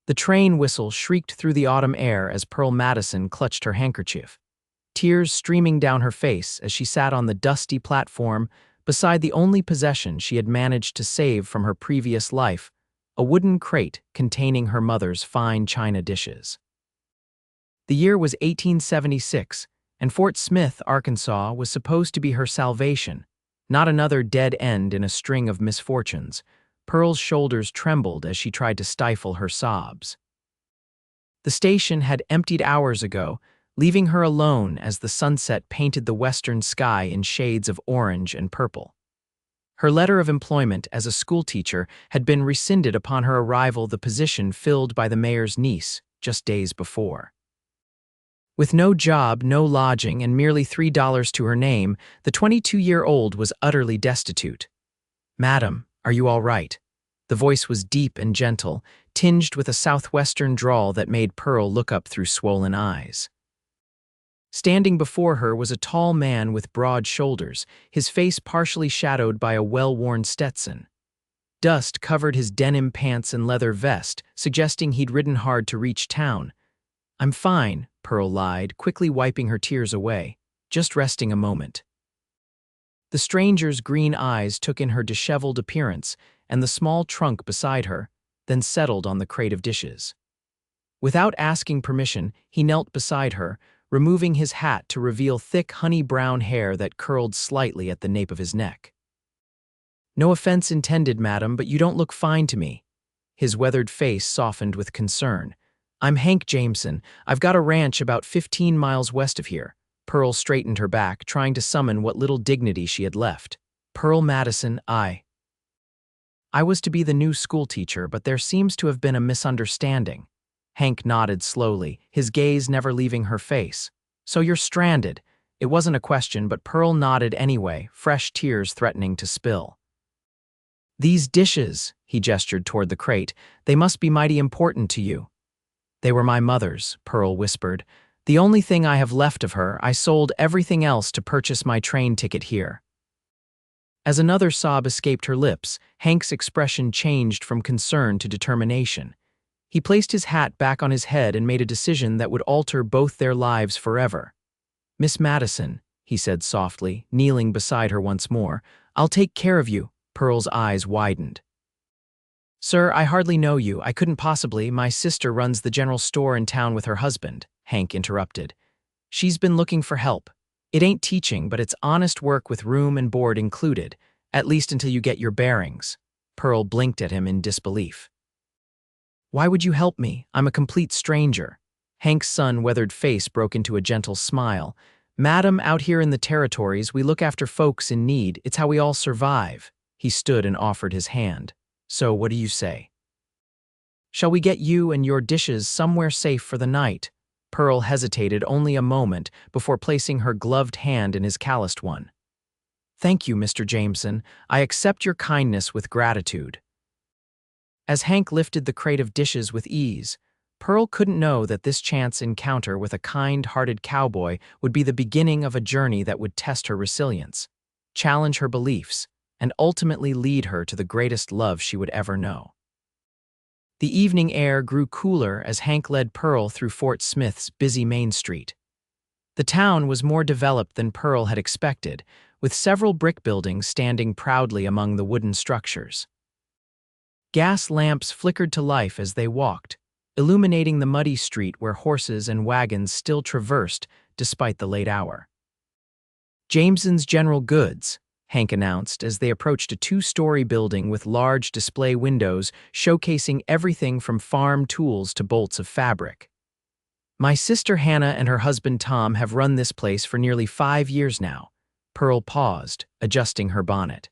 The train whistle shrieked through the autumn air as Pearl Madison clutched her handkerchief, tears streaming down her face as she sat on the dusty platform beside the only possession she had managed to save from her previous life, a wooden crate containing her mother's fine china dishes. The year was 1876, and Fort Smith, Arkansas, was supposed to be her salvation, not another dead end in a string of misfortunes. Pearl's shoulders trembled as she tried to stifle her sobs. The station had emptied hours ago, leaving her alone as the sunset painted the western sky in shades of orange and purple. Her letter of employment as a schoolteacher had been rescinded upon her arrival, the position filled by the mayor's niece just days before. With no job, no lodging, and merely $3 to her name, the 22-year-old was utterly destitute. "Madam, are you all right?" The voice was deep and gentle, tinged with a southwestern drawl that made Pearl look up through swollen eyes. Standing before her was a tall man with broad shoulders, his face partially shadowed by a well-worn Stetson. Dust covered his denim pants and leather vest, suggesting he'd ridden hard to reach town. "I'm fine," Pearl lied, quickly wiping her tears away, "just resting a moment." The stranger's green eyes took in her disheveled appearance and the small trunk beside her, then settled on the crate of dishes. Without asking permission, he knelt beside her, removing his hat to reveal thick honey-brown hair that curled slightly at the nape of his neck. "No offense intended, madam, but you don't look fine to me." His weathered face softened with concern. "I'm Hank Jameson. I've got a ranch about 15 miles west of here." Pearl straightened her back, trying to summon what little dignity she had left. "Pearl Madison, I was to be the new schoolteacher, but there seems to have been a misunderstanding." Hank nodded slowly, his gaze never leaving her face. "So you're stranded." It wasn't a question, but Pearl nodded anyway, fresh tears threatening to spill. "These dishes," he gestured toward the crate, "they must be mighty important to you." "They were my mother's," Pearl whispered. "The only thing I have left of her. I sold everything else to purchase my train ticket here." As another sob escaped her lips, Hank's expression changed from concern to determination. He placed his hat back on his head and made a decision that would alter both their lives forever. "Miss Madison," he said softly, kneeling beside her once more, "I'll take care of you." Pearl's eyes widened. "Sir, I hardly know you. I couldn't possibly. My sister runs the general store in town with her husband," Hank interrupted. "She's been looking for help. It ain't teaching, but it's honest work with room and board included, at least until you get your bearings." Pearl blinked at him in disbelief. "Why would you help me? I'm a complete stranger." Hank's sun-weathered face broke into a gentle smile. "Madam, out here in the territories, we look after folks in need. It's how we all survive." He stood and offered his hand. "So what do you say? Shall we get you and your dishes somewhere safe for the night?" Pearl hesitated only a moment before placing her gloved hand in his calloused one. "Thank you, Mr. Jameson. I accept your kindness with gratitude." As Hank lifted the crate of dishes with ease, Pearl couldn't know that this chance encounter with a kind-hearted cowboy would be the beginning of a journey that would test her resilience, challenge her beliefs, and ultimately lead her to the greatest love she would ever know. The evening air grew cooler as Hank led Pearl through Fort Smith's busy Main Street. The town was more developed than Pearl had expected, with several brick buildings standing proudly among the wooden structures. Gas lamps flickered to life as they walked, illuminating the muddy street where horses and wagons still traversed despite the late hour. "Jameson's General Goods," Hank announced as they approached a two-story building with large display windows showcasing everything from farm tools to bolts of fabric. "My sister Hannah and her husband Tom have run this place for nearly 5 years now." Pearl paused, adjusting her bonnet.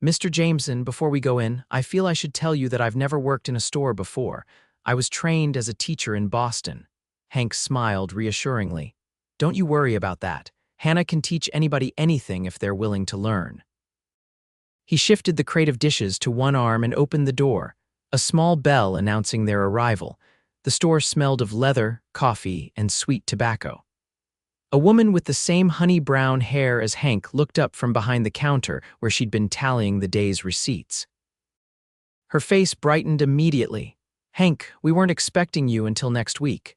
"Mr. Jameson, before we go in, I feel I should tell you that I've never worked in a store before. I was trained as a teacher in Boston." Hank smiled reassuringly. "Don't you worry about that. Hannah can teach anybody anything if they're willing to learn." He shifted the crate of dishes to one arm and opened the door, a small bell announcing their arrival. The store smelled of leather, coffee, and sweet tobacco. A woman with the same honey-brown hair as Hank looked up from behind the counter where she'd been tallying the day's receipts. Her face brightened immediately. Hank, we weren't expecting you until next week.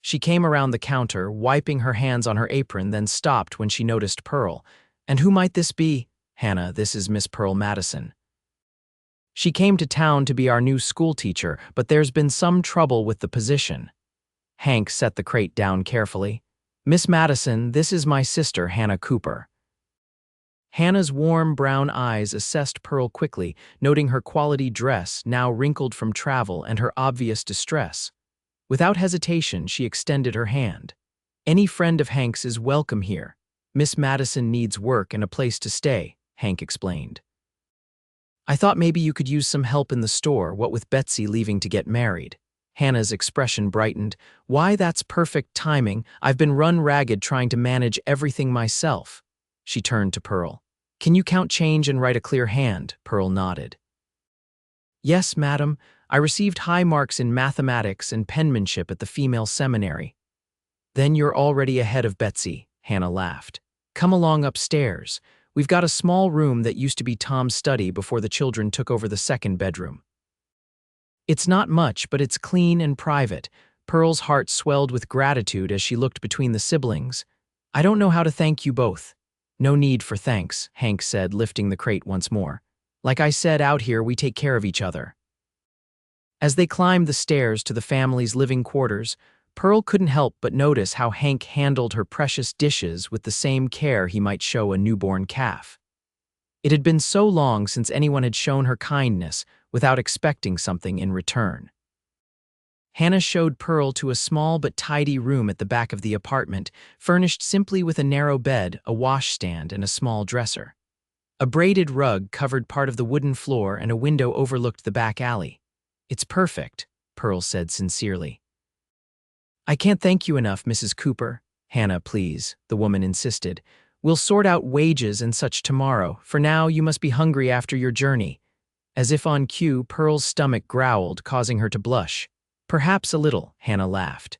She came around the counter, wiping her hands on her apron, then stopped when she noticed Pearl. And who might this be? Hannah, this is Miss Pearl Madison. She came to town to be our new school teacher, but there's been some trouble with the position. Hank set the crate down carefully. Miss Madison, this is my sister, Hannah Cooper. Hannah's warm brown eyes assessed Pearl quickly, noting her quality dress, now wrinkled from travel, and her obvious distress. Without hesitation, she extended her hand. Any friend of Hank's is welcome here. Miss Madison needs work and a place to stay, Hank explained. I thought maybe you could use some help in the store, what with Betsy leaving to get married. Hannah's expression brightened. Why, that's perfect timing. I've been run ragged trying to manage everything myself. She turned to Pearl. Can you count change and write a clear hand? Pearl nodded. Yes, madam. I received high marks in mathematics and penmanship at the female seminary. Then you're already ahead of Betsy, Hannah laughed. Come along upstairs. We've got a small room that used to be Tom's study before the children took over the second bedroom. It's not much, but it's clean and private. Pearl's heart swelled with gratitude as she looked between the siblings. I don't know how to thank you both. No need for thanks, Hank said, lifting the crate once more. Like I said, out here we take care of each other. As they climbed the stairs to the family's living quarters, Pearl couldn't help but notice how Hank handled her precious dishes with the same care he might show a newborn calf. It had been so long since anyone had shown her kindness without expecting something in return. Hannah showed Pearl to a small but tidy room at the back of the apartment, furnished simply with a narrow bed, a washstand, and a small dresser. A braided rug covered part of the wooden floor and a window overlooked the back alley. It's perfect, Pearl said sincerely. I can't thank you enough, Mrs. Cooper. Hannah, please, the woman insisted. We'll sort out wages and such tomorrow. For now, you must be hungry after your journey. As if on cue, Pearl's stomach growled, causing her to blush. Perhaps a little, Hannah laughed.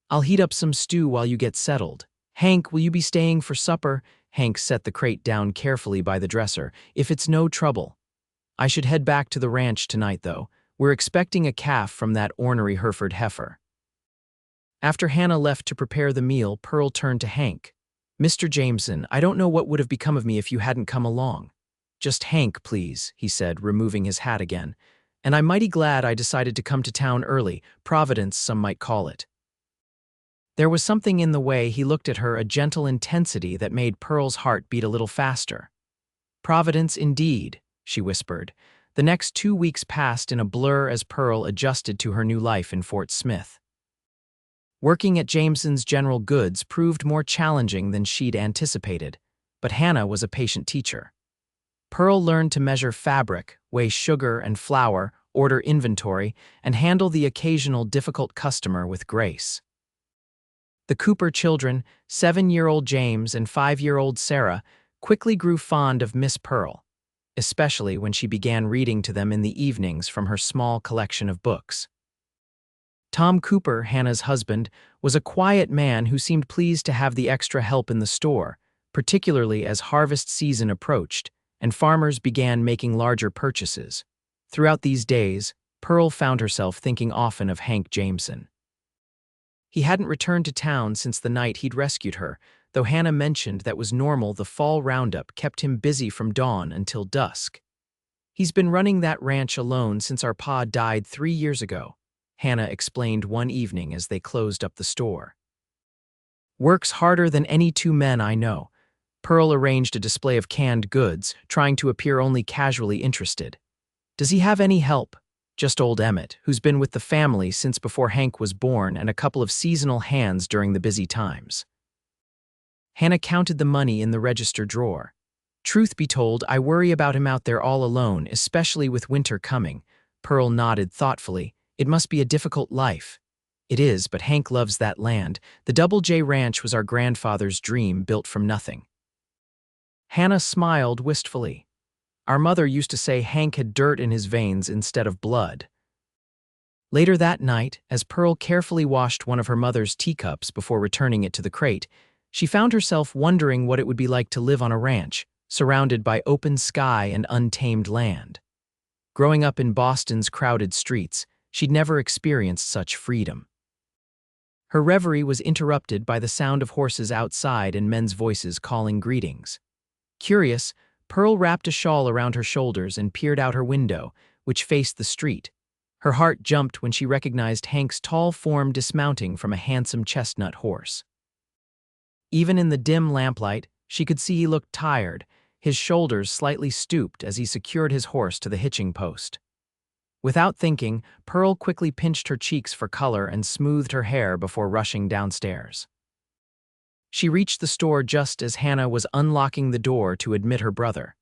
I'll heat up some stew while you get settled. Hank, will you be staying for supper? Hank set the crate down carefully by the dresser. If it's no trouble. I should head back to the ranch tonight, though. We're expecting a calf from that ornery Hereford heifer. After Hannah left to prepare the meal, Pearl turned to Hank. Mr. Jameson, I don't know what would have become of me if you hadn't come along. Just Hank, please, he said, removing his hat again. And I'm mighty glad I decided to come to town early, Providence some might call it. There was something in the way he looked at her, a gentle intensity that made Pearl's heart beat a little faster. Providence indeed, she whispered. The next 2 weeks passed in a blur as Pearl adjusted to her new life in Fort Smith. Working at Jameson's General Goods proved more challenging than she'd anticipated, but Hannah was a patient teacher. Pearl learned to measure fabric, weigh sugar and flour, order inventory, and handle the occasional difficult customer with grace. The Cooper children, 7-year-old James and 5-year-old Sarah, quickly grew fond of Miss Pearl, especially when she began reading to them in the evenings from her small collection of books. Tom Cooper, Hannah's husband, was a quiet man who seemed pleased to have the extra help in the store, particularly as harvest season approached and farmers began making larger purchases. Throughout these days, Pearl found herself thinking often of Hank Jameson. He hadn't returned to town since the night he'd rescued her, though Hannah mentioned that was normal. The fall roundup kept him busy from dawn until dusk. He's been running that ranch alone since our pa died 3 years ago, Hannah explained one evening as they closed up the store. Works harder than any 2 men I know. Pearl arranged a display of canned goods, trying to appear only casually interested. Does he have any help? Just old Emmett, who's been with the family since before Hank was born, and a couple of seasonal hands during the busy times. Hannah counted the money in the register drawer. Truth be told, I worry about him out there all alone, especially with winter coming. Pearl nodded thoughtfully. It must be a difficult life. It is, but Hank loves that land. The Double J Ranch was our grandfather's dream, built from nothing. Hannah smiled wistfully. Our mother used to say Hank had dirt in his veins instead of blood. Later that night, as Pearl carefully washed one of her mother's teacups before returning it to the crate, she found herself wondering what it would be like to live on a ranch, surrounded by open sky and untamed land. Growing up in Boston's crowded streets, She'd never experienced such freedom. Her reverie was interrupted by the sound of horses outside and men's voices calling greetings. Curious, Pearl wrapped a shawl around her shoulders and peered out her window, which faced the street. Her heart jumped when she recognized Hank's tall form dismounting from a handsome chestnut horse. Even in the dim lamplight, she could see he looked tired, his shoulders slightly stooped as he secured his horse to the hitching post. Without thinking, Pearl quickly pinched her cheeks for color and smoothed her hair before rushing downstairs. She reached the store just as Hannah was unlocking the door to admit her brother.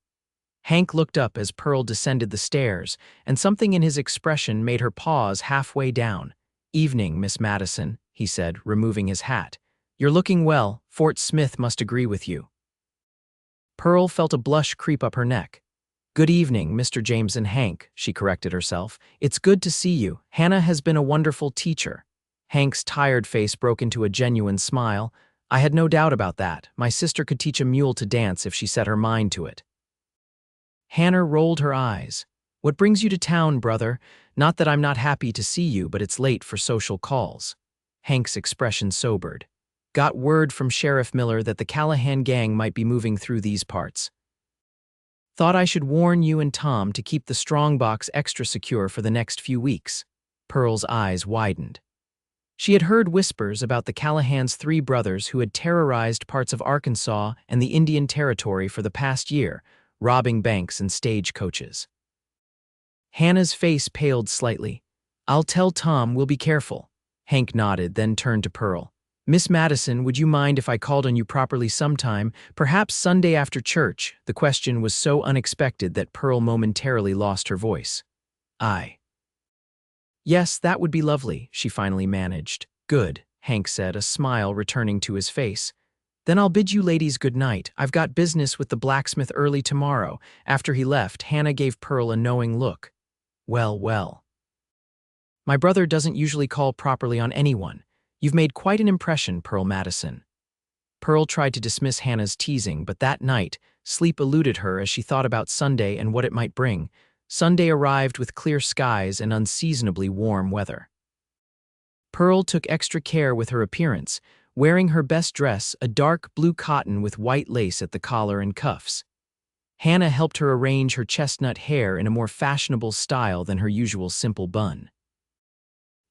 Hank looked up as Pearl descended the stairs, and something in his expression made her pause halfway down. "Evening, Miss Madison," he said, removing his hat. "You're looking well. Fort Smith must agree with you." Pearl felt a blush creep up her neck. "Good evening, Mr. Jameson Hank," she corrected herself. "It's good to see you. Hannah has been a wonderful teacher." Hank's tired face broke into a genuine smile. "I had no doubt about that. My sister could teach a mule to dance if she set her mind to it." Hannah rolled her eyes. "What brings you to town, brother? Not that I'm not happy to see you, but it's late for social calls." Hank's expression sobered. "Got word from Sheriff Miller that the Callahan gang might be moving through these parts. Thought I should warn you and Tom to keep the strongbox extra secure for the next few weeks." Pearl's eyes widened. She had heard whispers about the Callahan's three brothers who had terrorized parts of Arkansas and the Indian Territory for the past year, robbing banks and stagecoaches. Hannah's face paled slightly. "I'll tell Tom, we'll be careful." Hank nodded, then turned to Pearl. "Miss Madison, would you mind if I called on you properly sometime, perhaps Sunday after church?" The question was so unexpected that Pearl momentarily lost her voice. "Yes, that would be lovely," she finally managed. "Good," Hank said, a smile returning to his face. "Then I'll bid you ladies good night. I've got business with the blacksmith early tomorrow." After he left, Hannah gave Pearl a knowing look. "Well, well. My brother doesn't usually call properly on anyone. You've made quite an impression, Pearl Madison." Pearl tried to dismiss Hannah's teasing, but that night, sleep eluded her as she thought about Sunday and what it might bring. Sunday arrived with clear skies and unseasonably warm weather. Pearl took extra care with her appearance, wearing her best dress, a dark blue cotton with white lace at the collar and cuffs. Hannah helped her arrange her chestnut hair in a more fashionable style than her usual simple bun.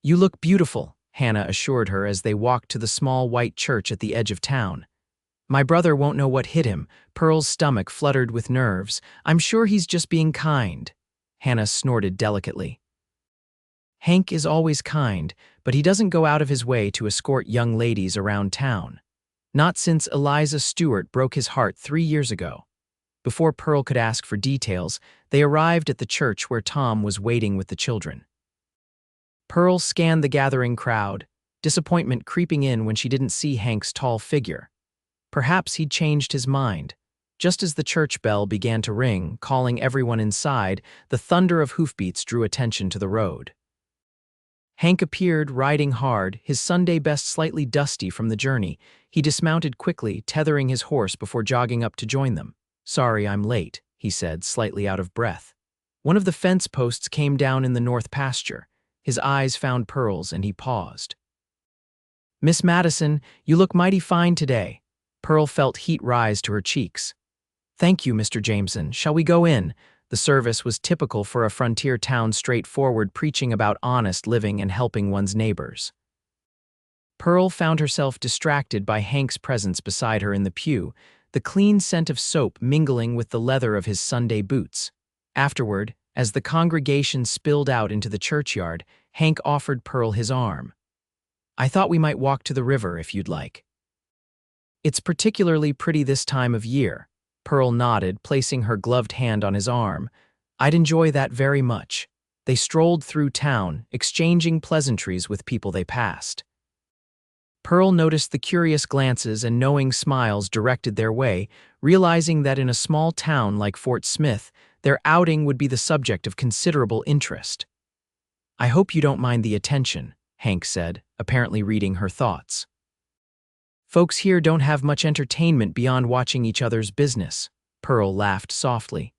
"You look beautiful," Hannah assured her as they walked to the small white church at the edge of town. "My brother won't know what hit him." Pearl's stomach fluttered with nerves. "I'm sure he's just being kind." Hannah snorted delicately. "Hank is always kind, but he doesn't go out of his way to escort young ladies around town. Not since Eliza Stewart broke his heart 3 years ago." Before Pearl could ask for details, they arrived at the church where Tom was waiting with the children. Pearl scanned the gathering crowd, disappointment creeping in when she didn't see Hank's tall figure. Perhaps he'd changed his mind. Just as the church bell began to ring, calling everyone inside, the thunder of hoofbeats drew attention to the road. Hank appeared, riding hard, his Sunday best slightly dusty from the journey. He dismounted quickly, tethering his horse before jogging up to join them. "Sorry I'm late," he said, slightly out of breath. One of the fence posts came down in the north pasture. His eyes found Pearl's, and he paused. "Miss Madison, you look mighty fine today." Pearl felt heat rise to her cheeks. "Thank you, Mr. Jameson. Shall we go in?" The service was typical for a frontier town, straightforward, preaching about honest living and helping one's neighbors. Pearl found herself distracted by Hank's presence beside her in the pew, the clean scent of soap mingling with the leather of his Sunday boots. Afterward, as the congregation spilled out into the churchyard, Hank offered Pearl his arm. "I thought we might walk to the river if you'd like. It's particularly pretty this time of year." Pearl nodded, placing her gloved hand on his arm. "I'd enjoy that very much." They strolled through town, exchanging pleasantries with people they passed. Pearl noticed the curious glances and knowing smiles directed their way, realizing that in a small town like Fort Smith, their outing would be the subject of considerable interest. "I hope you don't mind the attention," Hank said, apparently reading her thoughts. "Folks here don't have much entertainment beyond watching each other's business." Pearl laughed softly.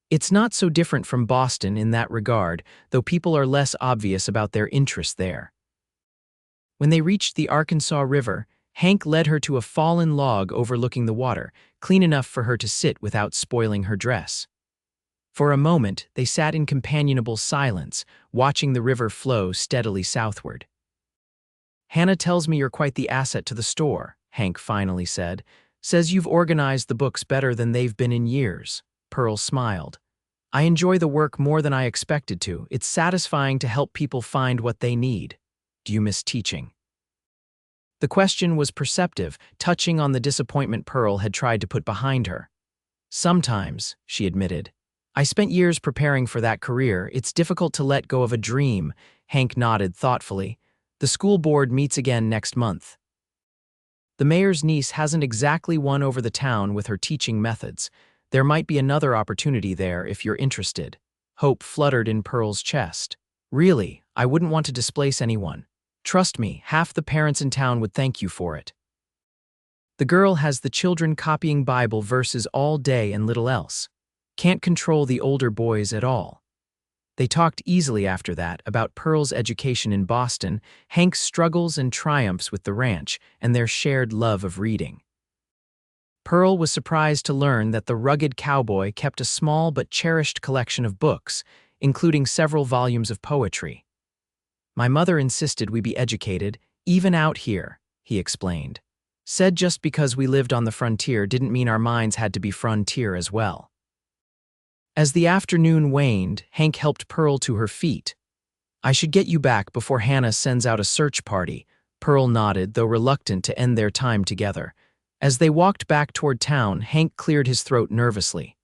It's not so different from Boston in that regard, though people are less obvious about their interest there. When they reached the Arkansas River, Hank led her to a fallen log overlooking the water, clean enough for her to sit without spoiling her dress. For a moment, they sat in companionable silence, watching the river flow steadily southward. "Hannah tells me you're quite the asset to the store," Hank finally said. "Says you've organized the books better than they've been in years." Pearl smiled. "I enjoy the work more than I expected to. It's satisfying to help people find what they need. Do you miss teaching?" The question was perceptive, touching on the disappointment Pearl had tried to put behind her. "Sometimes," she admitted. "I spent years preparing for that career. It's difficult to let go of a dream." Hank nodded thoughtfully. "The school board meets again next month. The mayor's niece hasn't exactly won over the town with her teaching methods. There might be another opportunity there if you're interested." Hope fluttered in Pearl's chest. "Really, I wouldn't want to displace anyone. Trust me, half the parents in town would thank you for it." The girl has the children copying Bible verses all day and little else. Can't control the older boys at all. They talked easily after that about Pearl's education in Boston, Hank's struggles and triumphs with the ranch, and their shared love of reading. Pearl was surprised to learn that the rugged cowboy kept a small but cherished collection of books, including several volumes of poetry. "My mother insisted we be educated, even out here," he explained. "Said just because we lived on the frontier didn't mean our minds had to be frontier as well." As the afternoon waned, Hank helped Pearl to her feet. "I should get you back before Hannah sends out a search party." Pearl nodded, though reluctant to end their time together. As they walked back toward town, Hank cleared his throat nervously.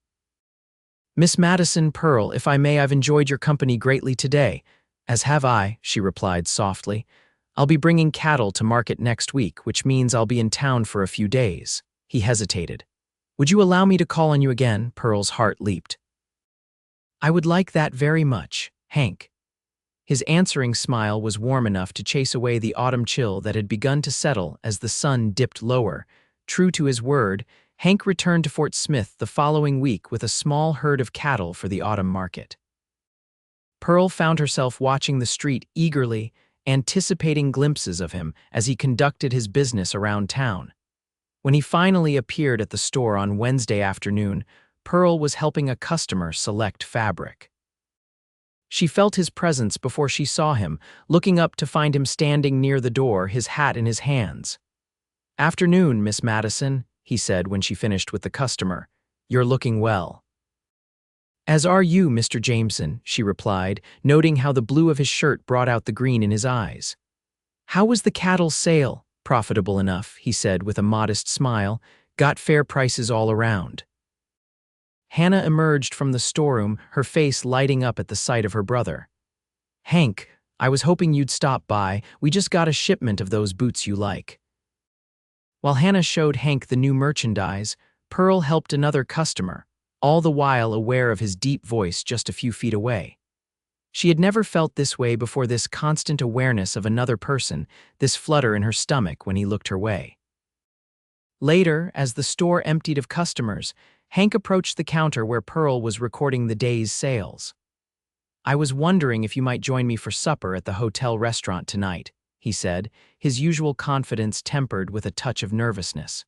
"Miss Madison, Pearl, if I may, I've enjoyed your company greatly today." "As have I," she replied softly. "I'll be bringing cattle to market next week, which means I'll be in town for a few days." He hesitated. "Would you allow me to call on you again?" Pearl's heart leaped. "I would like that very much, Hank." His answering smile was warm enough to chase away the autumn chill that had begun to settle as the sun dipped lower. True to his word, Hank returned to Fort Smith the following week with a small herd of cattle for the autumn market. Pearl found herself watching the street eagerly, anticipating glimpses of him as he conducted his business around town. When he finally appeared at the store on Wednesday afternoon, Pearl was helping a customer select fabric. She felt his presence before she saw him, looking up to find him standing near the door, his hat in his hands. "Afternoon, Miss Madison," he said when she finished with the customer. "You're looking well." "As are you, Mr. Jameson," she replied, noting how the blue of his shirt brought out the green in his eyes. "How was the cattle sale?" "Profitable enough," he said with a modest smile. "Got fair prices all around." Hannah emerged from the storeroom, her face lighting up at the sight of her brother. "Hank, I was hoping you'd stop by. We just got a shipment of those boots you like." While Hannah showed Hank the new merchandise, Pearl helped another customer, all the while aware of his deep voice just a few feet away. She had never felt this way before, this constant awareness of another person, this flutter in her stomach when he looked her way. Later, as the store emptied of customers, Hank approached the counter where Pearl was recording the day's sales. "I was wondering if you might join me for supper at the hotel restaurant tonight," he said, his usual confidence tempered with a touch of nervousness.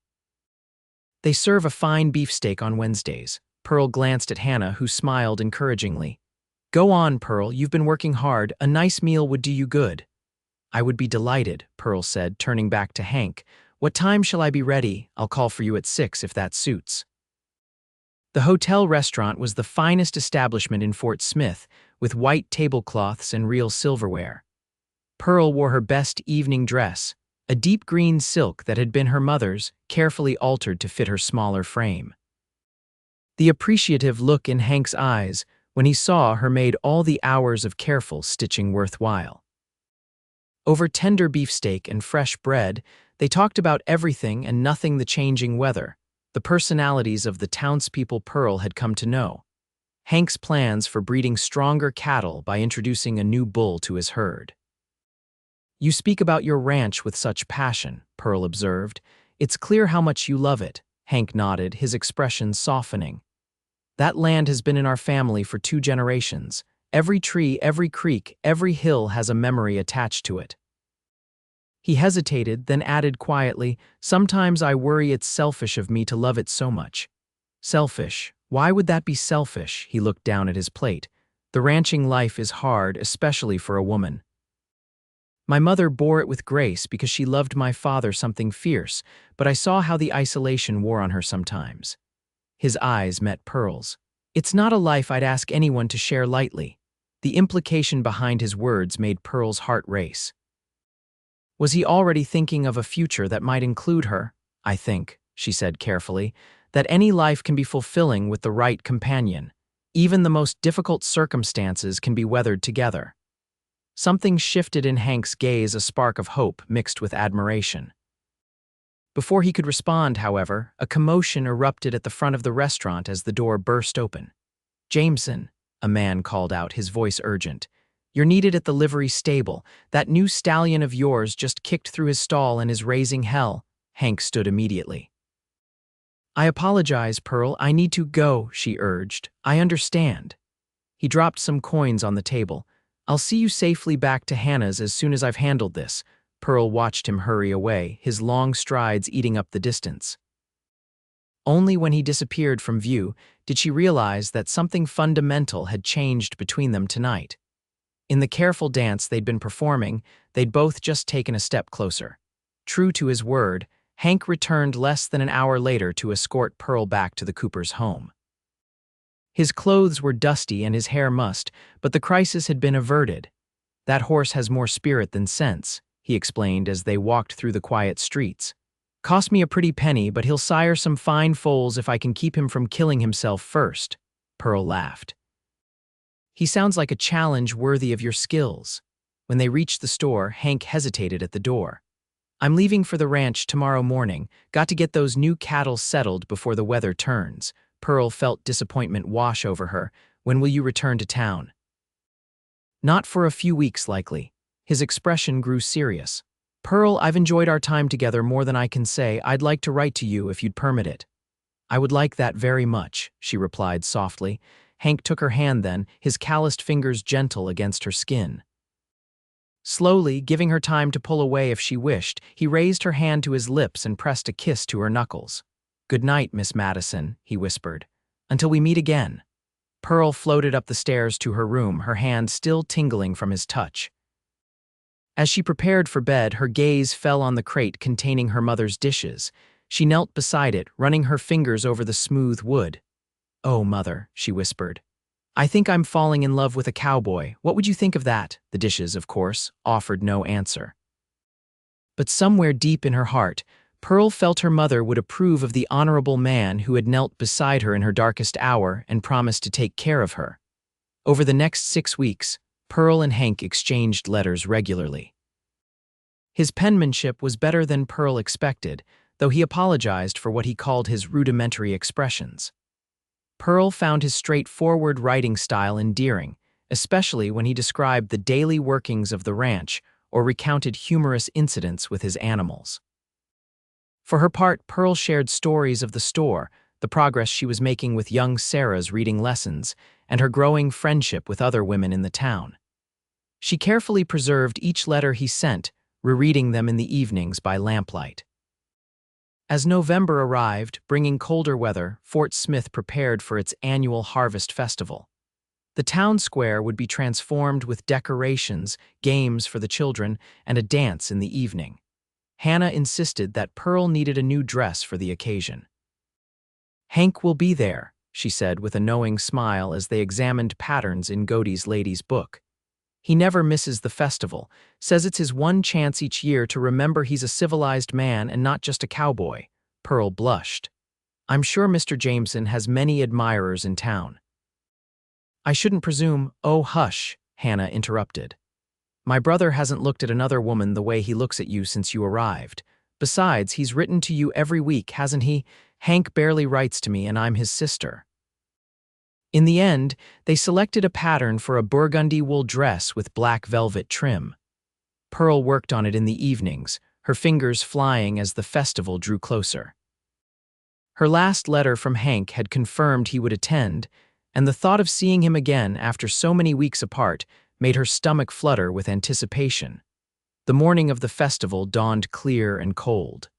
"They serve a fine beefsteak on Wednesdays." Pearl glanced at Hannah, who smiled encouragingly. "Go on, Pearl, you've been working hard. A nice meal would do you good." "I would be delighted," Pearl said, turning back to Hank. "What time shall I be ready? I'll call for you at 6 if that suits." The hotel restaurant was the finest establishment in Fort Smith, with white tablecloths and real silverware. Pearl wore her best evening dress, a deep green silk that had been her mother's, carefully altered to fit her smaller frame. The appreciative look in Hank's eyes when he saw her made all the hours of careful stitching worthwhile. Over tender beefsteak and fresh bread, they talked about everything and nothing: the changing weather, the personalities of the townspeople Pearl had come to know, Hank's plans for breeding stronger cattle by introducing a new bull to his herd. "You speak about your ranch with such passion," Pearl observed. "It's clear how much you love it." Hank nodded, his expression softening. That land has been in our family for 2 generations. Every tree, every creek, every hill has a memory attached to it." He hesitated, then added quietly, "Sometimes I worry it's selfish of me to love it so much." "Selfish? Why would that be selfish?" He looked down at his plate. "The ranching life is hard, especially for a woman. My mother bore it with grace because she loved my father something fierce, but I saw how the isolation wore on her sometimes." His eyes met Pearl's. "It's not a life I'd ask anyone to share lightly." The implication behind his words made Pearl's heart race. Was he already thinking of a future that might include her? "I think," she said carefully, "that any life can be fulfilling with the right companion. Even the most difficult circumstances can be weathered together." Something shifted in Hank's gaze, a spark of hope mixed with admiration. Before he could respond, however, a commotion erupted at the front of the restaurant as the door burst open. "Jameson," a man called out, his voice urgent. "You're needed at the livery stable. That new stallion of yours just kicked through his stall and is raising hell." Hank stood immediately. "I apologize, Pearl. I need to go," she urged. "I understand." He dropped some coins on the table. "I'll see you safely back to Hannah's as soon as I've handled this." Pearl watched him hurry away, his long strides eating up the distance. Only when he disappeared from view did she realize that something fundamental had changed between them tonight. In the careful dance they'd been performing, they'd both just taken a step closer. True to his word, Hank returned less than an hour later to escort Pearl back to the Coopers' home. His clothes were dusty and his hair mussed, but the crisis had been averted. "That horse has more spirit than sense," he explained as they walked through the quiet streets. "Cost me a pretty penny, but he'll sire some fine foals if I can keep him from killing himself first." Pearl laughed. "He sounds like a challenge worthy of your skills." When they reached the store, Hank hesitated at the door. "I'm leaving for the ranch tomorrow morning. Got to get those new cattle settled before the weather turns." Pearl felt disappointment wash over her. "When will you return to town?" "Not for a few weeks, likely." His expression grew serious. "Pearl, I've enjoyed our time together more than I can say. I'd like to write to you if you'd permit it." "I would like that very much," she replied softly. Hank took her hand then, his calloused fingers gentle against her skin. Slowly, giving her time to pull away if she wished, he raised her hand to his lips and pressed a kiss to her knuckles. "Good night, Miss Madison," he whispered. "Until we meet again." Pearl floated up the stairs to her room, her hand still tingling from his touch. As she prepared for bed, her gaze fell on the crate containing her mother's dishes. She knelt beside it, running her fingers over the smooth wood. "Oh, Mother," she whispered. "I think I'm falling in love with a cowboy. What would you think of that?" The dishes, of course, offered no answer. But somewhere deep in her heart, Pearl felt her mother would approve of the honorable man who had knelt beside her in her darkest hour and promised to take care of her. Over the next 6 weeks, Pearl and Hank exchanged letters regularly. His penmanship was better than Pearl expected, though he apologized for what he called his rudimentary expressions. Pearl found his straightforward writing style endearing, especially when he described the daily workings of the ranch or recounted humorous incidents with his animals. For her part, Pearl shared stories of the store, the progress she was making with young Sarah's reading lessons, and her growing friendship with other women in the town. She carefully preserved each letter he sent, rereading them in the evenings by lamplight. As November arrived, bringing colder weather, Fort Smith prepared for its annual harvest festival. The town square would be transformed with decorations, games for the children, and a dance in the evening. Hannah insisted that Pearl needed a new dress for the occasion. "Hank will be there," she said with a knowing smile as they examined patterns in Godey's Lady's Book. "He never misses the festival, says it's his one chance each year to remember he's a civilized man and not just a cowboy." Pearl blushed. "I'm sure Mr. Jameson has many admirers in town." "I shouldn't presume—" "Oh, hush," Hannah interrupted. "My brother hasn't looked at another woman the way he looks at you since you arrived. Besides, he's written to you every week, hasn't he? Hank barely writes to me and I'm his sister." In the end, they selected a pattern for a burgundy wool dress with black velvet trim. Pearl worked on it in the evenings, her fingers flying as the festival drew closer. Her last letter from Hank had confirmed he would attend, and the thought of seeing him again after so many weeks apart made her stomach flutter with anticipation. The morning of the festival dawned clear and cold.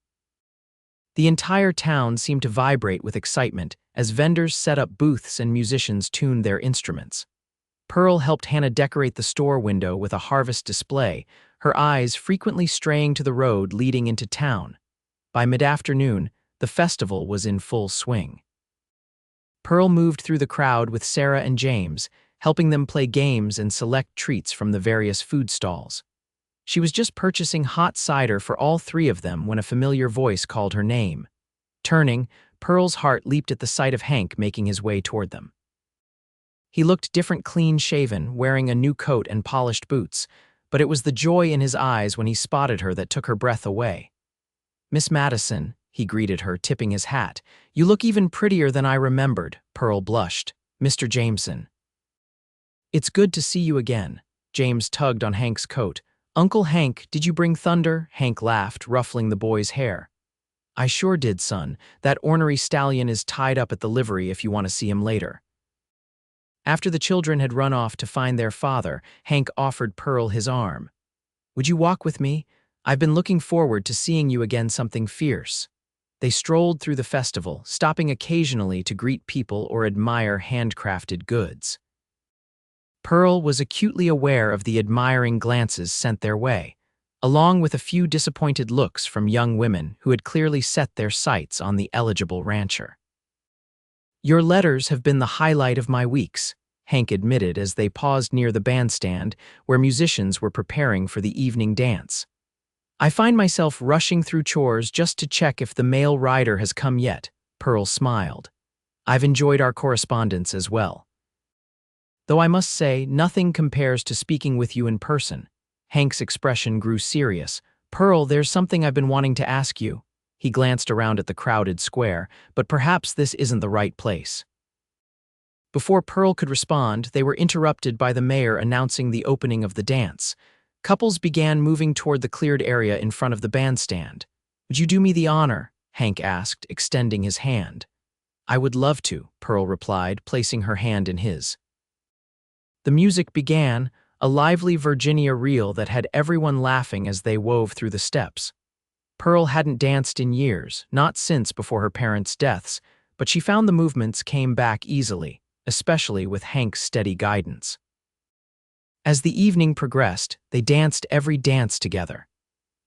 The entire town seemed to vibrate with excitement as vendors set up booths and musicians tuned their instruments. Pearl helped Hannah decorate the store window with a harvest display, her eyes frequently straying to the road leading into town. By mid-afternoon, the festival was in full swing. Pearl moved through the crowd with Sarah and James, helping them play games and select treats from the various food stalls. She was just purchasing hot cider for all three of them when a familiar voice called her name. Turning, Pearl's heart leaped at the sight of Hank making his way toward them. He looked different, clean-shaven, wearing a new coat and polished boots, but it was the joy in his eyes when he spotted her that took her breath away. "Miss Madison," he greeted her, tipping his hat. "You look even prettier than I remembered," Pearl blushed. "Mr. Jameson." "It's good to see you again." James tugged on Hank's coat. "Uncle Hank, did you bring thunder?" Hank laughed, ruffling the boy's hair. "I sure did, son. That ornery stallion is tied up at the livery if you want to see him later." After the children had run off to find their father, Hank offered Pearl his arm. "Would you walk with me? I've been looking forward to seeing you again something fierce." They strolled through the festival, stopping occasionally to greet people or admire handcrafted goods. Pearl was acutely aware of the admiring glances sent their way, along with a few disappointed looks from young women who had clearly set their sights on the eligible rancher. "Your letters have been the highlight of my weeks," Hank admitted as they paused near the bandstand where musicians were preparing for the evening dance. "I find myself rushing through chores just to check if the mail rider has come yet," Pearl smiled. "I've enjoyed our correspondence as well. Though I must say, nothing compares to speaking with you in person." Hank's expression grew serious. "Pearl, there's something I've been wanting to ask you." He glanced around at the crowded square, "but perhaps this isn't the right place." Before Pearl could respond, they were interrupted by the mayor announcing the opening of the dance. Couples began moving toward the cleared area in front of the bandstand. "Would you do me the honor?" Hank asked, extending his hand. "I would love to," Pearl replied, placing her hand in his. The music began, a lively Virginia reel that had everyone laughing as they wove through the steps. Pearl hadn't danced in years, not since before her parents' deaths, but she found the movements came back easily, especially with Hank's steady guidance. As the evening progressed, they danced every dance together.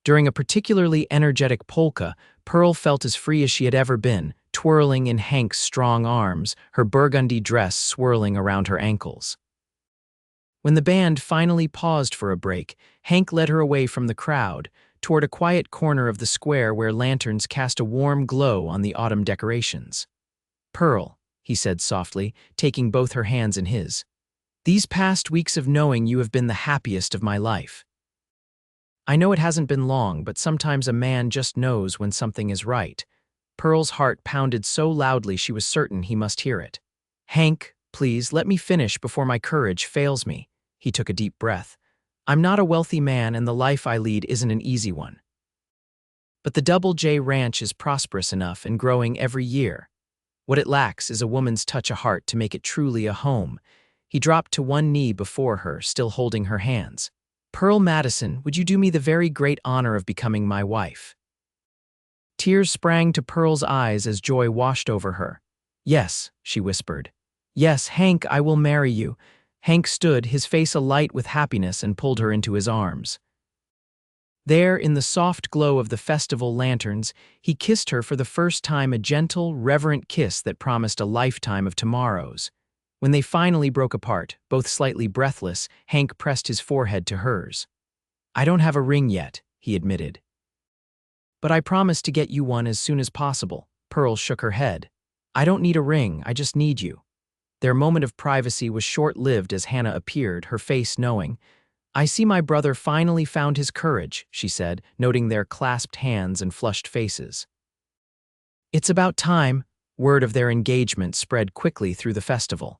During a particularly energetic polka, Pearl felt as free as she had ever been, twirling in Hank's strong arms, her burgundy dress swirling around her ankles. When the band finally paused for a break, Hank led her away from the crowd, toward a quiet corner of the square where lanterns cast a warm glow on the autumn decorations. "Pearl," he said softly, taking both her hands in his, "these past weeks of knowing you have been the happiest of my life. I know it hasn't been long, but sometimes a man just knows when something is right." Pearl's heart pounded so loudly she was certain he must hear it. "Hank, please, let me finish before my courage fails me." He took a deep breath. "I'm not a wealthy man and the life I lead isn't an easy one. But the Double J Ranch is prosperous enough and growing every year. What it lacks is a woman's touch of heart to make it truly a home." He dropped to one knee before her, still holding her hands. "Pearl Madison, would you do me the very great honor of becoming my wife?" Tears sprang to Pearl's eyes as joy washed over her. "Yes," she whispered. "Yes, Hank, I will marry you." Hank stood, his face alight with happiness, and pulled her into his arms. There, in the soft glow of the festival lanterns, he kissed her for the first time, a gentle, reverent kiss that promised a lifetime of tomorrows. When they finally broke apart, both slightly breathless, Hank pressed his forehead to hers. "I don't have a ring yet," he admitted. "But I promise to get you one as soon as possible." Pearl shook her head. "I don't need a ring, I just need you." Their moment of privacy was short-lived as Hannah appeared, her face knowing. "I see my brother finally found his courage," she said, noting their clasped hands and flushed faces. "It's about time." Word of their engagement spread quickly through the festival.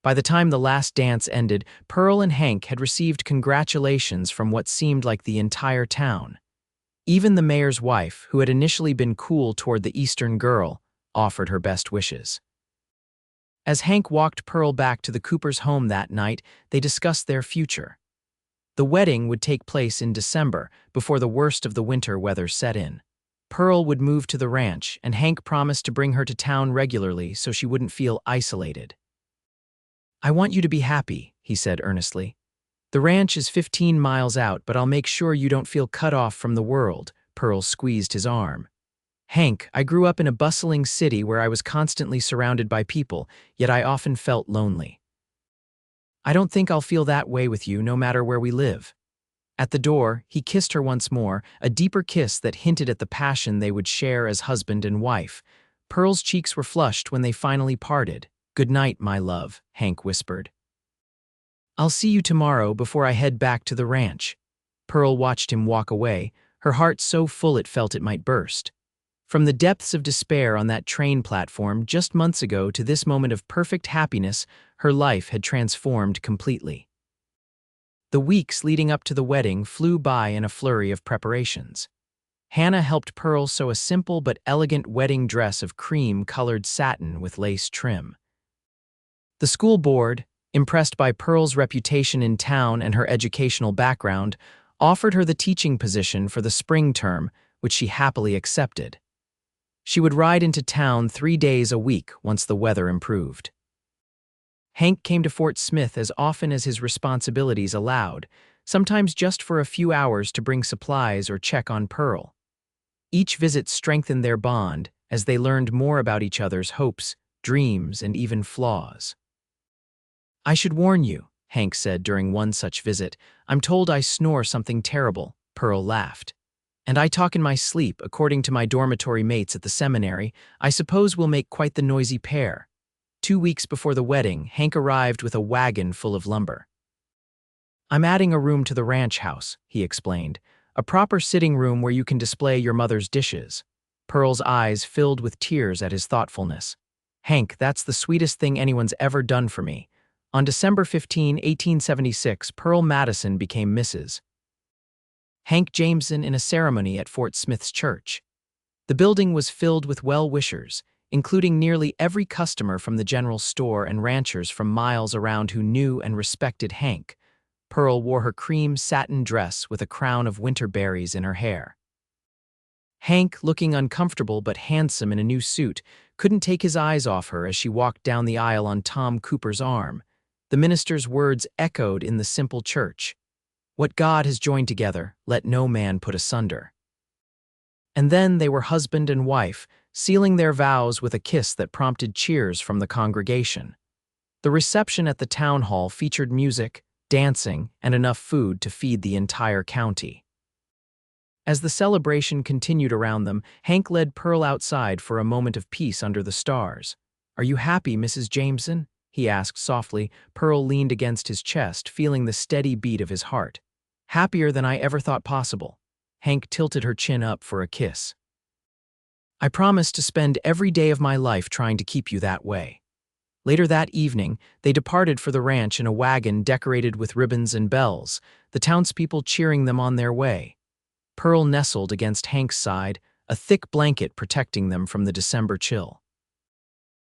By the time the last dance ended, Pearl and Hank had received congratulations from what seemed like the entire town. Even the mayor's wife, who had initially been cool toward the Eastern girl, offered her best wishes. As Hank walked Pearl back to the Coopers' home that night, they discussed their future. The wedding would take place in December, before the worst of the winter weather set in. Pearl would move to the ranch, and Hank promised to bring her to town regularly so she wouldn't feel isolated. "I want you to be happy," he said earnestly. "The ranch is 15 miles out, but I'll make sure you don't feel cut off from the world." Pearl squeezed his arm. "Hank, I grew up in a bustling city where I was constantly surrounded by people, yet I often felt lonely. I don't think I'll feel that way with you no matter where we live." At the door, he kissed her once more, a deeper kiss that hinted at the passion they would share as husband and wife. Pearl's cheeks were flushed when they finally parted. "Good night, my love," Hank whispered. "I'll see you tomorrow before I head back to the ranch." Pearl watched him walk away, her heart so full it felt it might burst. From the depths of despair on that train platform just months ago to this moment of perfect happiness, her life had transformed completely. The weeks leading up to the wedding flew by in a flurry of preparations. Hannah helped Pearl sew a simple but elegant wedding dress of cream-colored satin with lace trim. The school board, impressed by Pearl's reputation in town and her educational background, offered her the teaching position for the spring term, which she happily accepted. She would ride into town 3 days a week once the weather improved. Hank came to Fort Smith as often as his responsibilities allowed, sometimes just for a few hours to bring supplies or check on Pearl. Each visit strengthened their bond as they learned more about each other's hopes, dreams, and even flaws. "I should warn you," Hank said during one such visit. "I'm told I snore something terrible." Pearl laughed. "And I talk in my sleep, according to my dormitory mates at the seminary. I suppose we'll make quite the noisy pair." 2 weeks before the wedding, Hank arrived with a wagon full of lumber. "I'm adding a room to the ranch house," he explained. "A proper sitting room where you can display your mother's dishes." Pearl's eyes filled with tears at his thoughtfulness. "Hank, that's the sweetest thing anyone's ever done for me." On December 15, 1876, Pearl Madison became Mrs. Hank Jameson in a ceremony at Fort Smith's church. The building was filled with well-wishers, including nearly every customer from the general store and ranchers from miles around who knew and respected Hank. Pearl wore her cream satin dress with a crown of winter berries in her hair. Hank, looking uncomfortable but handsome in a new suit, couldn't take his eyes off her as she walked down the aisle on Tom Cooper's arm. The minister's words echoed in the simple church. "What God has joined together, let no man put asunder." And then they were husband and wife, sealing their vows with a kiss that prompted cheers from the congregation. The reception at the town hall featured music, dancing, and enough food to feed the entire county. As the celebration continued around them, Hank led Pearl outside for a moment of peace under the stars. "Are you happy, Mrs. Jameson?" he asked softly. Pearl leaned against his chest, feeling the steady beat of his heart. "Happier than I ever thought possible." Hank tilted her chin up for a kiss. "I promise to spend every day of my life trying to keep you that way." Later that evening, they departed for the ranch in a wagon decorated with ribbons and bells, the townspeople cheering them on their way. Pearl nestled against Hank's side, a thick blanket protecting them from the December chill.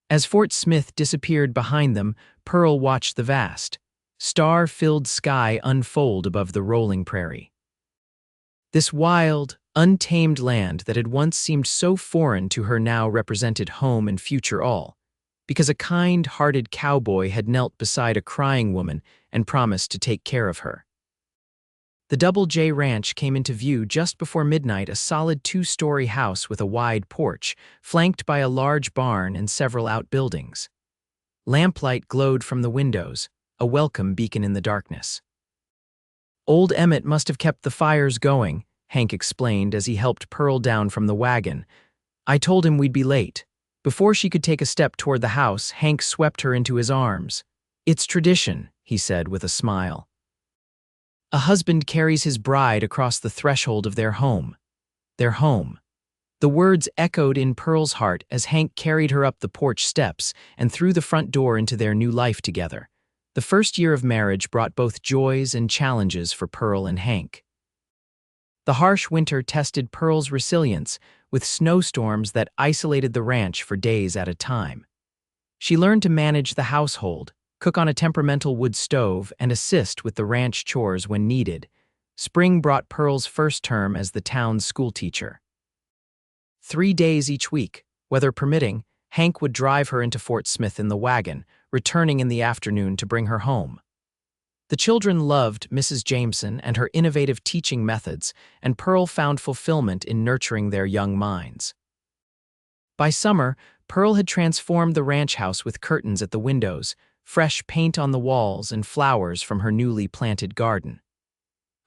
As Fort Smith disappeared behind them, Pearl watched the vast, star-filled sky unfold above the rolling prairie. This wild, untamed land that had once seemed so foreign to her now represented home and future all, because a kind-hearted cowboy had knelt beside a crying woman and promised to take care of her. The Double J Ranch came into view just before midnight, a solid 2-story house with a wide porch, flanked by a large barn and several outbuildings. Lamplight glowed from the windows, a welcome beacon in the darkness. "Old Emmett must have kept the fires going," Hank explained as he helped Pearl down from the wagon. "I told him we'd be late." Before she could take a step toward the house, Hank swept her into his arms. "It's tradition," he said with a smile. "A husband carries his bride across the threshold of their home." Their home. The words echoed in Pearl's heart as Hank carried her up the porch steps and through the front door into their new life together. The first year of marriage brought both joys and challenges for Pearl and Hank. The harsh winter tested Pearl's resilience with snowstorms that isolated the ranch for days at a time. She learned to manage the household, cook on a temperamental wood stove, and assist with the ranch chores when needed. Spring brought Pearl's first term as the town's schoolteacher. 3 days each week, weather permitting, Hank would drive her into Fort Smith in the wagon, returning in the afternoon to bring her home. The children loved Mrs. Jameson and her innovative teaching methods, and Pearl found fulfillment in nurturing their young minds. By summer, Pearl had transformed the ranch house with curtains at the windows, fresh paint on the walls, and flowers from her newly planted garden.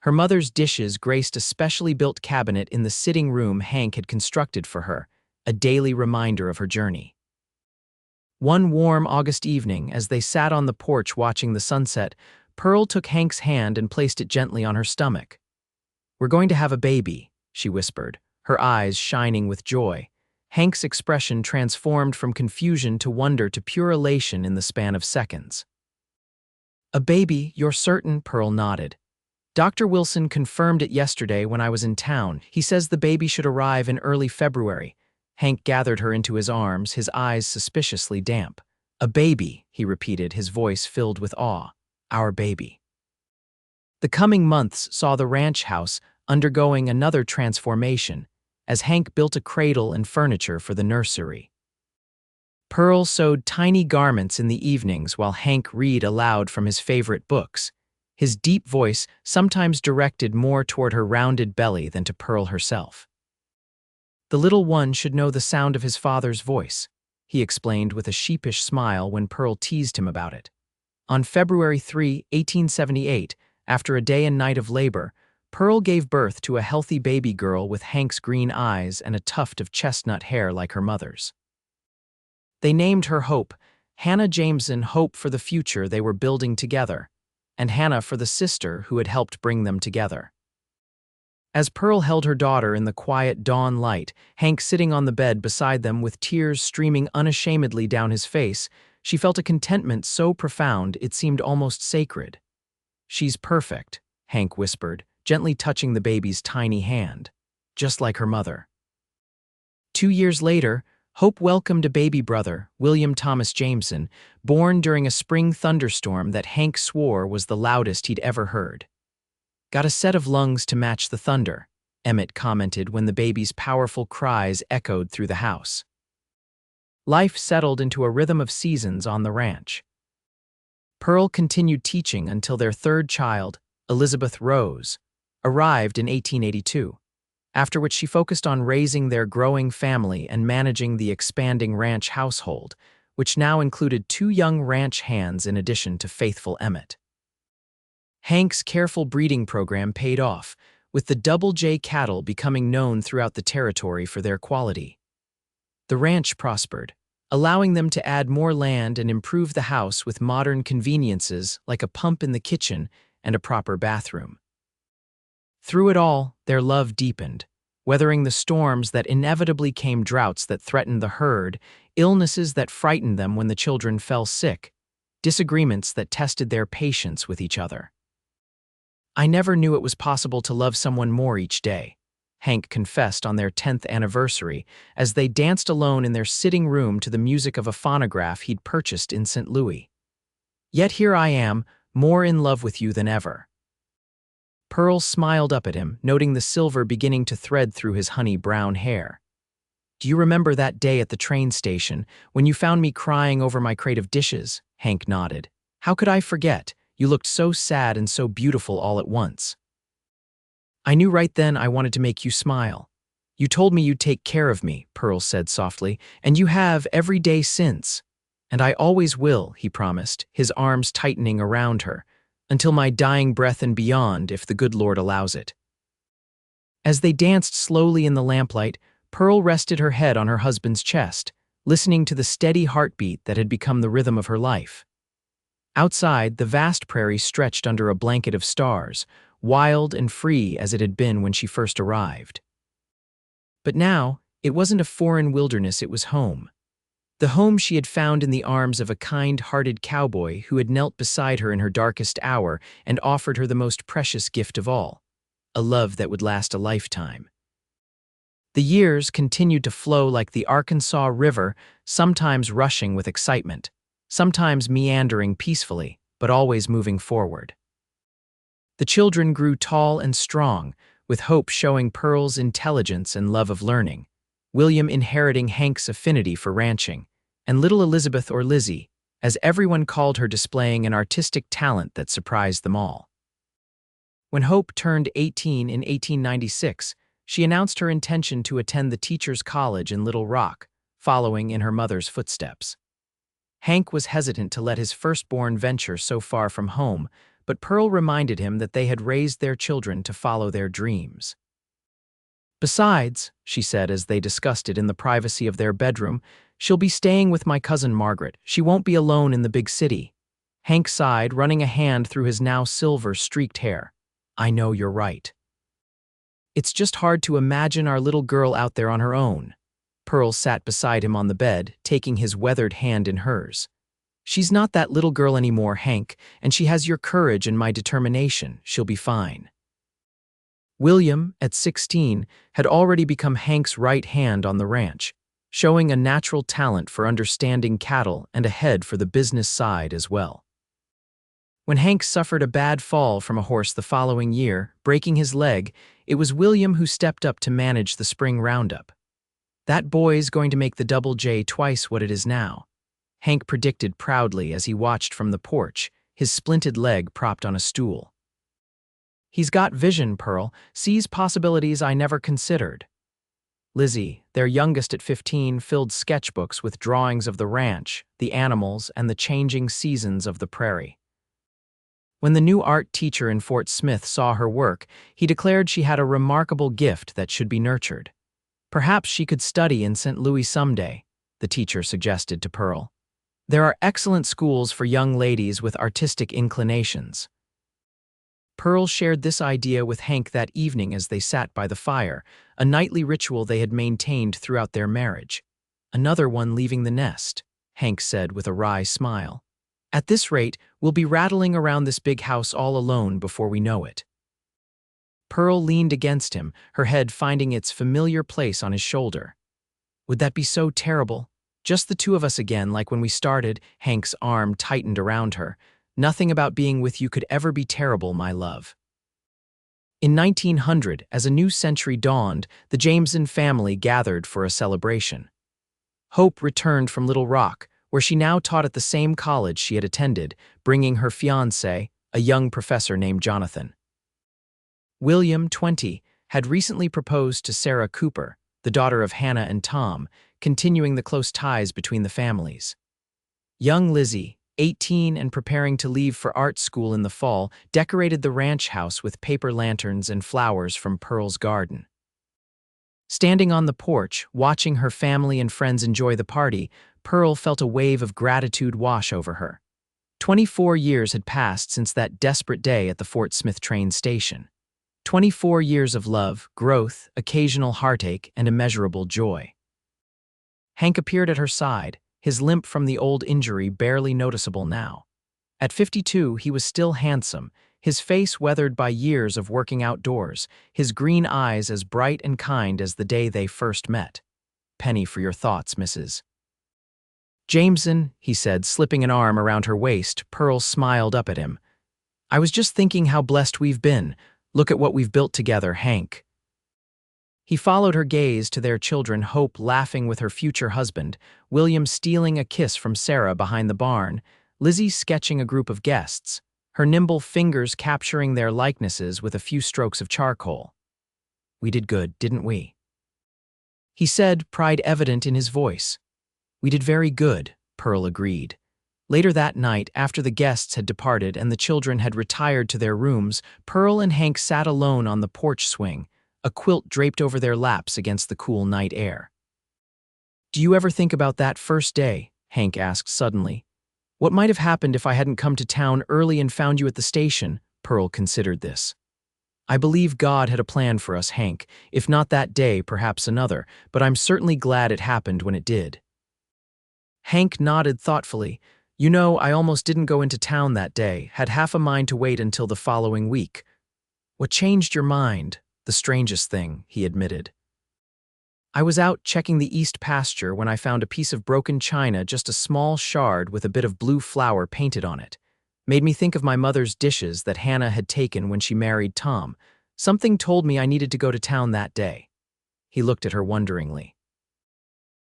Her mother's dishes graced a specially built cabinet in the sitting room Hank had constructed for her, a daily reminder of her journey. One warm August evening, as they sat on the porch watching the sunset, Pearl took Hank's hand and placed it gently on her stomach. "We're going to have a baby," she whispered, her eyes shining with joy. Hank's expression transformed from confusion to wonder to pure elation in the span of seconds. "A baby, you're certain?" Pearl nodded. "Dr. Wilson confirmed it yesterday when I was in town. He says the baby should arrive in early February." Hank gathered her into his arms, his eyes suspiciously damp. "A baby," he repeated, his voice filled with awe. "Our baby." The coming months saw the ranch house undergoing another transformation, as Hank built a cradle and furniture for the nursery. Pearl sewed tiny garments in the evenings while Hank read aloud from his favorite books, his deep voice sometimes directed more toward her rounded belly than to Pearl herself. "The little one should know the sound of his father's voice," he explained with a sheepish smile when Pearl teased him about it. On February 3, 1878, after a day and night of labor, Pearl gave birth to a healthy baby girl with Hank's green eyes and a tuft of chestnut hair like her mother's. They named her Hope, Hannah Jameson, hope for the future they were building together, and Hannah for the sister who had helped bring them together. As Pearl held her daughter in the quiet dawn light, Hank sitting on the bed beside them with tears streaming unashamedly down his face, she felt a contentment so profound it seemed almost sacred. "She's perfect," Hank whispered, gently touching the baby's tiny hand, "just like her mother." 2 years later, Hope welcomed a baby brother, William Thomas Jameson, born during a spring thunderstorm that Hank swore was the loudest he'd ever heard. "Got a set of lungs to match the thunder," Emmett commented when the baby's powerful cries echoed through the house. Life settled into a rhythm of seasons on the ranch. Pearl continued teaching until their third child, Elizabeth Rose, arrived in 1882, after which she focused on raising their growing family and managing the expanding ranch household, which now included 2 young ranch hands in addition to faithful Emmett. Hank's careful breeding program paid off, with the Double J cattle becoming known throughout the territory for their quality. The ranch prospered, allowing them to add more land and improve the house with modern conveniences like a pump in the kitchen and a proper bathroom. Through it all, their love deepened, weathering the storms that inevitably came, droughts that threatened the herd, illnesses that frightened them when the children fell sick, disagreements that tested their patience with each other. "I never knew it was possible to love someone more each day," Hank confessed on their 10th anniversary as they danced alone in their sitting room to the music of a phonograph he'd purchased in St. Louis. "Yet here I am, more in love with you than ever." Pearl smiled up at him, noting the silver beginning to thread through his honey-brown hair. "Do you remember that day at the train station when you found me crying over my crate of dishes?" Hank nodded. "How could I forget? You looked so sad and so beautiful all at once." "I knew right then I wanted to make you smile. You told me you'd take care of me," Pearl said softly, "and you have every day since. And I always will," he promised, his arms tightening around her, "until my dying breath and beyond, if the good Lord allows it." As they danced slowly in the lamplight, Pearl rested her head on her husband's chest, listening to the steady heartbeat that had become the rhythm of her life. Outside, the vast prairie stretched under a blanket of stars, wild and free as it had been when she first arrived. But now, it wasn't a foreign wilderness, it was home. The home she had found in the arms of a kind-hearted cowboy who had knelt beside her in her darkest hour and offered her the most precious gift of all, a love that would last a lifetime. The years continued to flow like the Arkansas River, sometimes rushing with excitement, sometimes meandering peacefully, but always moving forward. The children grew tall and strong, with Hope showing Pearl's intelligence and love of learning, William inheriting Hank's affinity for ranching, and little Elizabeth, or Lizzie, as everyone called her, displaying an artistic talent that surprised them all. When Hope turned 18 in 1896, she announced her intention to attend the Teachers' College in Little Rock, following in her mother's footsteps. Hank was hesitant to let his firstborn venture so far from home, but Pearl reminded him that they had raised their children to follow their dreams. "Besides," she said as they discussed it in the privacy of their bedroom, "she'll be staying with my cousin Margaret. She won't be alone in the big city." Hank sighed, running a hand through his now silver-streaked hair. "I know you're right. It's just hard to imagine our little girl out there on her own." Pearl sat beside him on the bed, taking his weathered hand in hers. "She's not that little girl anymore, Hank, and she has your courage and my determination. She'll be fine." William, at 16, had already become Hank's right hand on the ranch, showing a natural talent for understanding cattle and a head for the business side as well. When Hank suffered a bad fall from a horse the following year, breaking his leg, it was William who stepped up to manage the spring roundup. "That boy's going to make the Double J twice what it is now," Hank predicted proudly as he watched from the porch, his splinted leg propped on a stool. "He's got vision, Pearl, sees possibilities I never considered." Lizzie, their youngest at 15, filled sketchbooks with drawings of the ranch, the animals, and the changing seasons of the prairie. When the new art teacher in Fort Smith saw her work, he declared she had a remarkable gift that should be nurtured. "Perhaps she could study in St. Louis someday," the teacher suggested to Pearl. "There are excellent schools for young ladies with artistic inclinations." Pearl shared this idea with Hank that evening as they sat by the fire, a nightly ritual they had maintained throughout their marriage. "Another one leaving the nest," Hank said with a wry smile. "At this rate, we'll be rattling around this big house all alone before we know it." Pearl leaned against him, her head finding its familiar place on his shoulder. "Would that be so terrible? Just the two of us again, like when we started." Hank's arm tightened around her. "Nothing about being with you could ever be terrible, my love." In 1900, as a new century dawned, the Jameson family gathered for a celebration. Hope returned from Little Rock, where she now taught at the same college she had attended, bringing her fiancé, a young professor named Jonathan. William, 20, had recently proposed to Sarah Cooper, the daughter of Hannah and Tom, continuing the close ties between the families. Young Lizzie, 18 and preparing to leave for art school in the fall, decorated the ranch house with paper lanterns and flowers from Pearl's garden. Standing on the porch, watching her family and friends enjoy the party, Pearl felt a wave of gratitude wash over her. 24 years had passed since that desperate day at the Fort Smith train station. 24 years of love, growth, occasional heartache, and immeasurable joy. Hank appeared at her side, his limp from the old injury barely noticeable now. At 52, he was still handsome, his face weathered by years of working outdoors, his green eyes as bright and kind as the day they first met. "Penny for your thoughts, Mrs. Jameson," he said, slipping an arm around her waist. Pearl smiled up at him. "I was just thinking how blessed we've been. Look at what we've built together, Hank." He followed her gaze to their children, Hope laughing with her future husband, William stealing a kiss from Sarah behind the barn, Lizzie sketching a group of guests, her nimble fingers capturing their likenesses with a few strokes of charcoal. "We did good, didn't we?" he said, pride evident in his voice. "We did very good," Pearl agreed. Later that night, after the guests had departed and the children had retired to their rooms, Pearl and Hank sat alone on the porch swing, a quilt draped over their laps against the cool night air. "Do you ever think about that first day?" Hank asked suddenly. "What might have happened if I hadn't come to town early and found you at the station?" Pearl considered this. "I believe God had a plan for us, Hank, if not that day, perhaps another, but I'm certainly glad it happened when it did." Hank nodded thoughtfully. "You know, I almost didn't go into town that day, had half a mind to wait until the following week." "What changed your mind?" "The strangest thing," he admitted. I was out checking the east pasture when I found a piece of broken china, just a small shard with a bit of blue flower painted on it. Made me think of my mother's dishes that Hannah had taken when she married Tom. Something told me I needed to go to town that day. He looked at her wonderingly.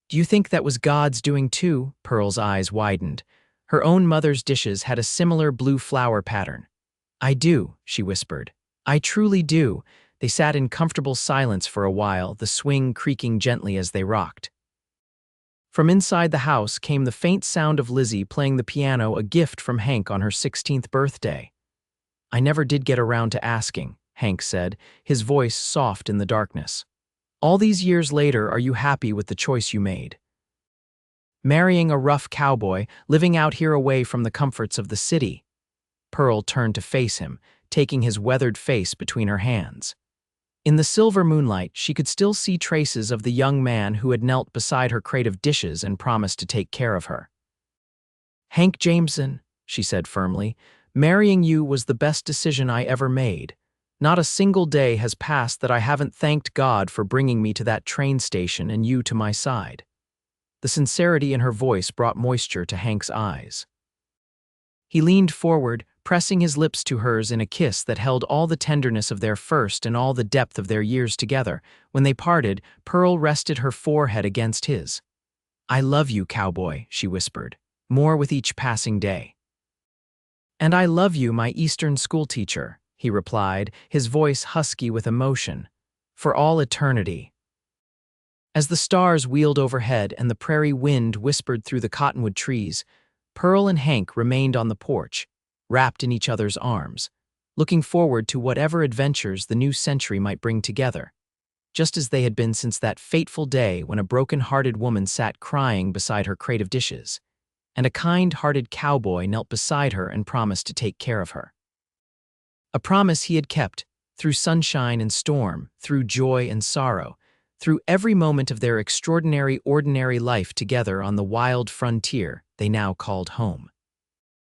Do you think that was God's doing too? Pearl's eyes widened. Her own mother's dishes had a similar blue flower pattern. I do, she whispered. I truly do. They sat in comfortable silence for a while, the swing creaking gently as they rocked. From inside the house came the faint sound of Lizzie playing the piano, a gift from Hank on her 16th birthday. I never did get around to asking, Hank said, his voice soft in the darkness. All these years later, are you happy with the choice you made? Marrying a rough cowboy, living out here away from the comforts of the city. Pearl turned to face him, taking his weathered face between her hands. In the silver moonlight, she could still see traces of the young man who had knelt beside her crate of dishes and promised to take care of her. Hank Jameson, she said firmly, marrying you was the best decision I ever made. Not a single day has passed that I haven't thanked God for bringing me to that train station and you to my side. The sincerity in her voice brought moisture to Hank's eyes. He leaned forward, pressing his lips to hers in a kiss that held all the tenderness of their first and all the depth of their years together. When they parted, Pearl rested her forehead against his. I love you, cowboy, she whispered, more with each passing day. And I love you, my Eastern schoolteacher, he replied, his voice husky with emotion. For all eternity. As the stars wheeled overhead and the prairie wind whispered through the cottonwood trees, Pearl and Hank remained on the porch, wrapped in each other's arms, looking forward to whatever adventures the new century might bring together, just as they had been since that fateful day when a broken-hearted woman sat crying beside her crate of dishes, and a kind-hearted cowboy knelt beside her and promised to take care of her. A promise he had kept, through sunshine and storm, through joy and sorrow, through every moment of their extraordinary, ordinary life together on the wild frontier they now called home.